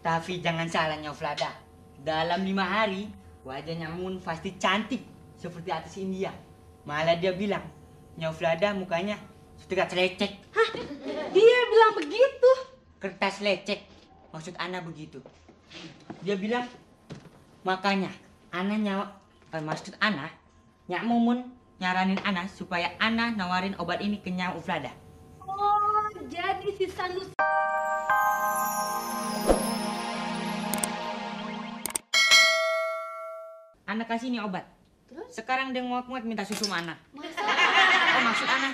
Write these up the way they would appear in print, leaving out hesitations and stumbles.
Tapi jangan salah Nyauflada. Dalam 5 hari, wajahnya Mun pasti cantik seperti artis India. Malah dia bilang, Nyauflada mukanya sudah lecek. Hah? Dia bilang begitu? Kertas lecek. Maksud Ana begitu. Dia bilang, makanya maksud Ana, Nyak Mumun nyaranin Ana supaya Ana nawarin obat ini ke Nyauflada. Oh, jadi si Sanus. Ana kasih ini obat. Terus? Sekarang dia nguak-nguak minta susu sama Ana. Masa? Oh, maksud Ana,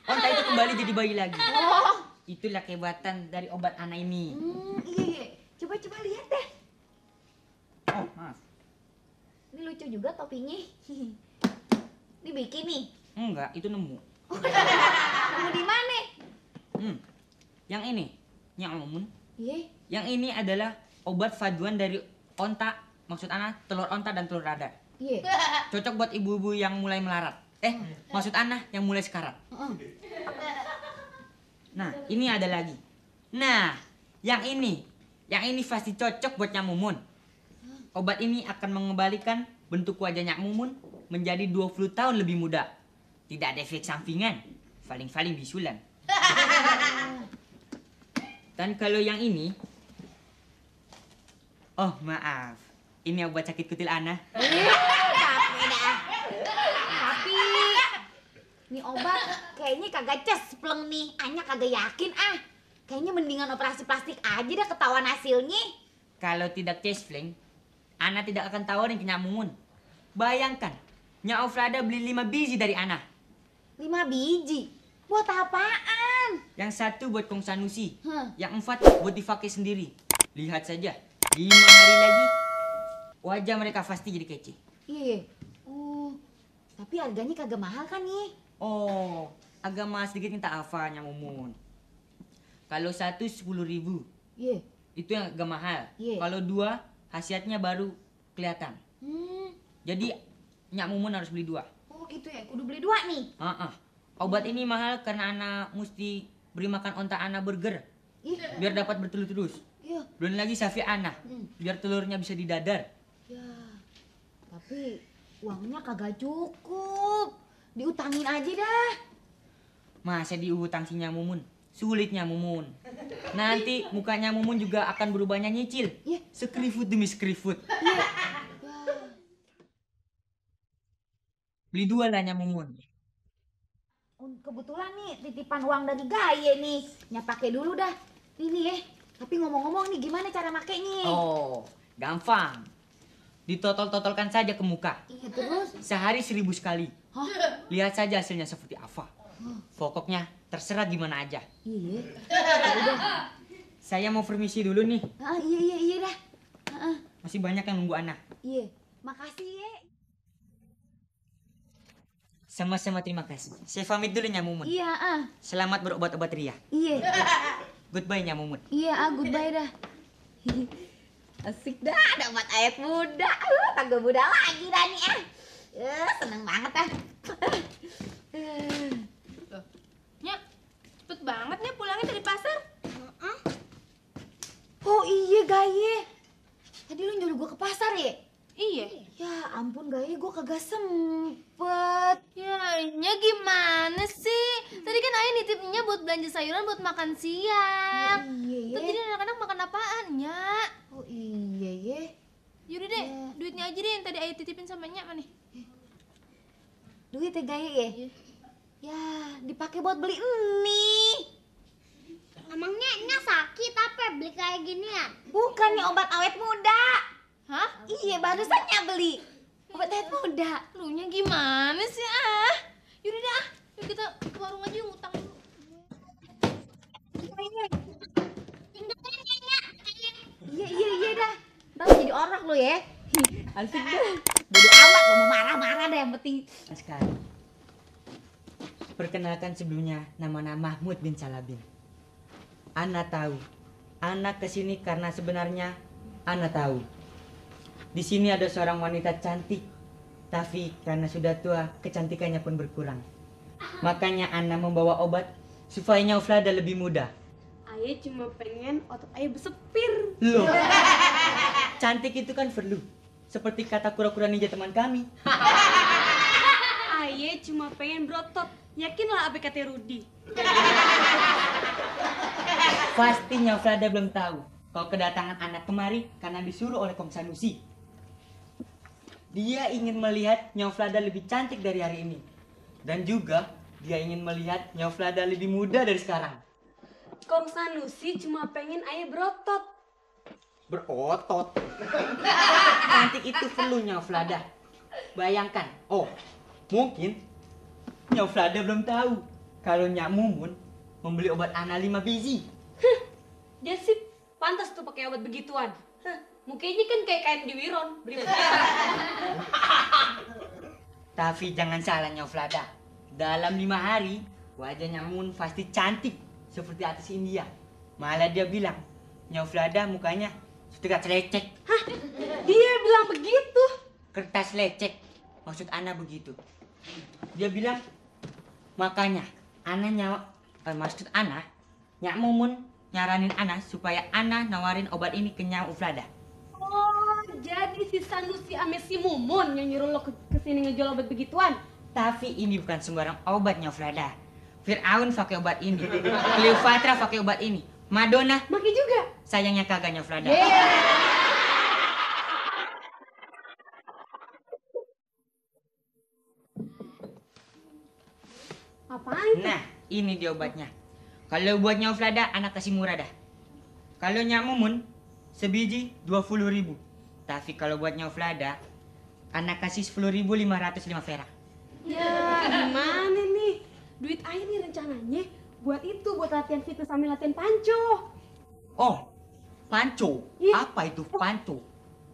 onta itu kembali jadi bayi lagi. Oh. Itulah kehebatan dari obat Ana ini. Iya. Coba lihat deh. Oh, maaf. Ini lucu juga topinya. Ini bikini. Enggak, itu nemu. Kamu di mana? Yang ini, Nyak Mumun. Iya. Yang ini adalah obat paduan dari onta, maksud Ana telur onta dan telur radar. Iya. Cocok buat ibu-ibu yang mulai melarat. Maksud Ana yang mulai sekarat. Nah, ini ada lagi. Nah, yang ini pasti cocok buat Nyak Mumun. Obat ini akan mengembalikan bentuk wajah Nyak Mumun menjadi 20 tahun lebih muda. Tidak ada efek sampingan, paling-paling bisulan. Dan kalau yang ini, oh maaf, ini obat sakit kutil Ana. Capek dah. Tapi ini obat kayaknya kagak cespleng nih. Anya kagak yakin ah. Kayaknya mendingan operasi plastik aja dah ketahuan hasilnya. Kalau tidak cespleng, Ana tidak akan tawarin ke Nyak Mumun. Bayangkan, Nyauflada beli 5 biji dari Ana. 5 biji? Buat apaan? Yang 1 buat Kong Sanusi, Hah. yang 4 buat dipakai sendiri. Lihat saja, 5 hari lagi wajah mereka pasti jadi kece. Iya. Oh, tapi harganya kagak mahal kan nih? Oh, agak mahal sedikit minta apa Nyak Mumun. Kalau 1 10.000, Iya. itu yang agak mahal. Iya. Kalau 2, khasiatnya baru kelihatan. Jadi Nyak Mumun harus beli 2. Oh gitu ya, kudu beli 2 nih. Obat ini mahal karena Ana mesti beri makan onta Ana burger. Iya. Biar dapat bertelur terus. Iya. Belum lagi sapi Ana, biar telurnya bisa didadar. Ya, tapi uangnya kagak cukup. Diutangin aja dah. Masa diutang si Nyak Mumun? Sulitnya Mumun. Nanti mukanya Mumun juga akan berubahnya nyicil. Iya. Skrifut demi skrifut. Ya. Beli 2 lah Nyak Mumun. Kebetulan nih titipan uang dari Gaye nih. Nya pakai dulu dah. Ini ya. Tapi ngomong-ngomong nih gimana cara makainya? Oh, gampang. Ditotol-totolkan saja ke muka. Iya terus? Sehari 1000 sekali. Hah? Lihat saja hasilnya seperti apa. Pokoknya terserah gimana aja. Iya. Saya mau permisi dulu nih. Iya dah. Masih banyak yang nunggu Ana. Iya. Makasih ya. Sama-sama terima kasih. Saya pamit dulu Nyak Mumun. Iya Selamat berobat-obat ria. Iya. Goodbye Nyak Mumun. Iya goodbye dah. Asik dah dapat ayat muda. Kagak muda lagi dah nih seneng banget dah. Nyak, cepet banget nih pulangnya dari pasar. Oh iya Gaye. Tadi lu nyuruh gua ke pasar ya? Iya. Ya ampun Gaye, gua kagak sempet. Ya, Nya gimana sih? Tadi kan Ayah nitipnya buat belanja sayuran buat makan siang. Iya Terus jadi anak-anak makan apaan, Nya? Oh iya ya. Yaudah deh, Ya. duitnya aja deh yang tadi Ayah titipin sama Nya mana nih? Duit ya Gaye ya? Iya. Ya dipakai buat beli ini. Emangnya Nya sakit apa beli kayak ginian? Bukan nih obat awet muda. Hah? Iya barusan Nya beli. Obat awet muda. Lu nya gimana sih ah? Yaudah deh yuk kita ke warung aja ngutang dulu. Iya dah. Ntar jadi orang lu ya. Asik dah. Bodo amat lu mau marah-marah deh yang penting. Sekali. Perkenalkan sebelumnya nama Mahmud bin Salabin. Ana tahu. Ana kesini karena sebenarnya Ana tahu. Di sini ada seorang wanita cantik. Tapi karena sudah tua, kecantikannya pun berkurang. Makanya Ana membawa obat supaya Nyauflada lebih muda. Ayah cuma pengen otot ayah bersepir. Loh, cantik itu kan perlu. Seperti kata kura-kura ninja teman kami. Ayah cuma pengen berotot. Yakinlah apa kata Rudi. Pasti Nyaflada belum tahu kalau kedatangan anak kemari karena disuruh oleh Kong Sanusi. Dia ingin melihat Nyaflada lebih cantik dari hari ini. Dan juga dia ingin melihat Nyaflada lebih muda dari sekarang. Kong Sanusi cuma pengen ayah berotot. Berotot. Cantik itu perlu Nyaflada. Bayangkan, mungkin Nyaflada belum tahu kalau Nyak Mumun membeli obat Ana 5 biji. Dia sih pantas tuh pakai obat begituan. Mukanya kan kayak kain di Wiron. Tapi jangan salah Nyaflada. Dalam 5 hari, wajah Nyak Mumun pasti cantik seperti artis India. Malah dia bilang, Nyaflada mukanya setegak lecek. Hah? Dia bilang begitu? Kertas lecek. Maksud Ana begitu. Dia bilang, makanya maksud Ana, Nyak Mumun nyaranin Ana supaya Ana nawarin obat ini ke Nyak Uflada. Oh, jadi si Sanusi ame si Mumun yang nyuruh lo kesini ngejual obat begituan? Tapi ini bukan sembarang obat Nyak Uflada. Fir'aun pakai obat ini, Cleopatra pakai obat ini, Madonna Maki juga? sayangnya kagak Nyak Uflada. Apaan itu? Nah, ini dia obatnya. Kalau buat Nyak Uflada, Ana kasih murah dah. Kalau Nyak Mumun, sebiji 20.000. Tapi kalau buat Nyak Uflada, Ana kasih 10.505 perak. Ya, gimana nih? Duit ayah nih rencananya buat itu, buat latihan fitness sambil latihan panco. Oh, panco. Iya. Apa itu panco?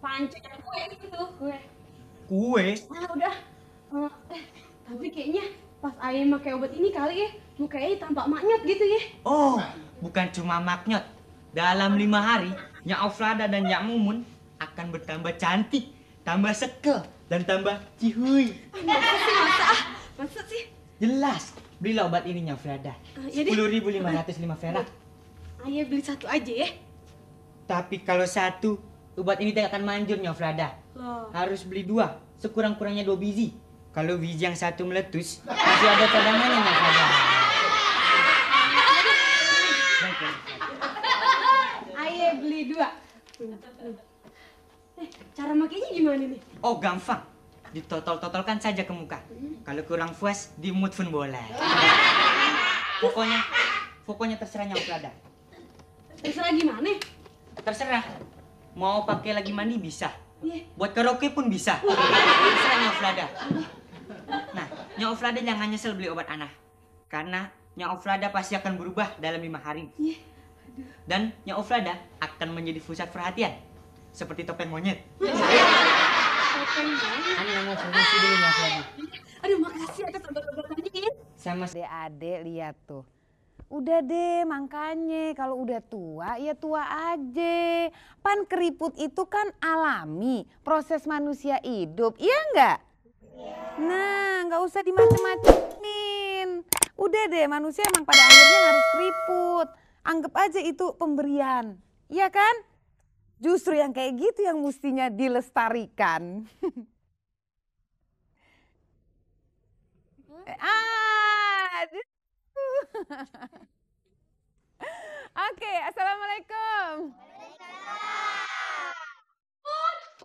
Panco yang kue gitu, kue. Kue. Ah, udah. Tapi kayaknya pas ayah pakai obat ini kali ya, mukanya tampak maknyot gitu ya. Oh, bukan cuma maknyot. Dalam 5 hari, Nyak Uflada dan Nyak Mumun akan bertambah cantik, tambah sekel, dan tambah cihuy. Masa sih? Jelas. Belilah obat ini Nyak Uflada. Ya deh. 10.505 perak. Ayah beli satu aja ya. Tapi kalau satu, obat ini tidak akan manjur Nyak Uflada. Loh. Harus beli 2, sekurang-kurangnya 2 biji. Kalau biji yang satu meletus, masih ada cadangannya Nyak Uflada. Ayah beli 2. Cara makainya gimana nih? Oh, gampang. Ditotol-totolkan saja ke muka. Kalau kurang puas, diemut pun boleh. Pokoknya terserah Nyak Uflada. Terserah gimana? Terserah. Mau pakai lagi mandi bisa. Iya. Buat karaoke pun bisa. Terserah Nyak Uflada. Nah, Nyak Uflada jangan nyesel beli obat Ana. Karena Nyak Uflada pasti akan berubah dalam 5 hari. Iya. Dan Nyak Uflada akan menjadi pusat perhatian. Seperti topeng monyet. Ana mau permisi dulu Nyak Uflada. Aduh, makasih atas obat-obatannya ya. Sama Adik-adik lihat tuh. Udah deh, makanya kalau udah tua ya tua aja. Pan keriput itu kan alami, proses manusia hidup, iya enggak? Nah, nggak usah dimacem-macemin. Udah deh, manusia emang pada akhirnya harus keriput. Anggap aja itu pemberian, iya kan? Justru yang kayak gitu yang mestinya dilestarikan. Aduh. Oke, assalamualaikum.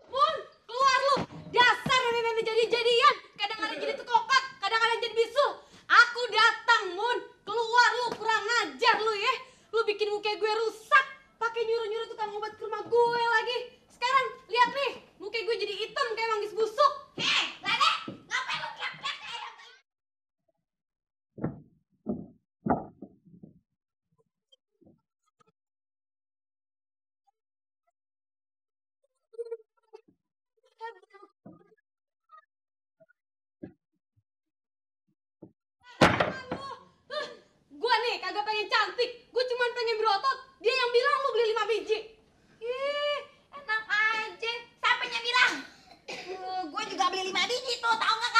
Mun, keluar lu. Dasar nenek-nenek jadi-jadian. Kadang-kadang jadi tukokak, kadang-kadang jadi bisu. Aku datang, Mun. Keluar lu, kurang ngajar lu ya. Lu bikin muka gue rusak. Pakai nyuruh-nyuruh tukang obat ke rumah gue lagi. Sekarang lihat nih, muka gue jadi hitam kayak manggis busuk. Lade, ngapain lu teriak-teriak kayak gitu? Gue nih kagak pengen cantik. Gue cuma pengen berotot. Dia yang bilang lu beli 5 biji. Enak aja, siapanya bilang? Gue juga beli 5 biji tuh, tau gak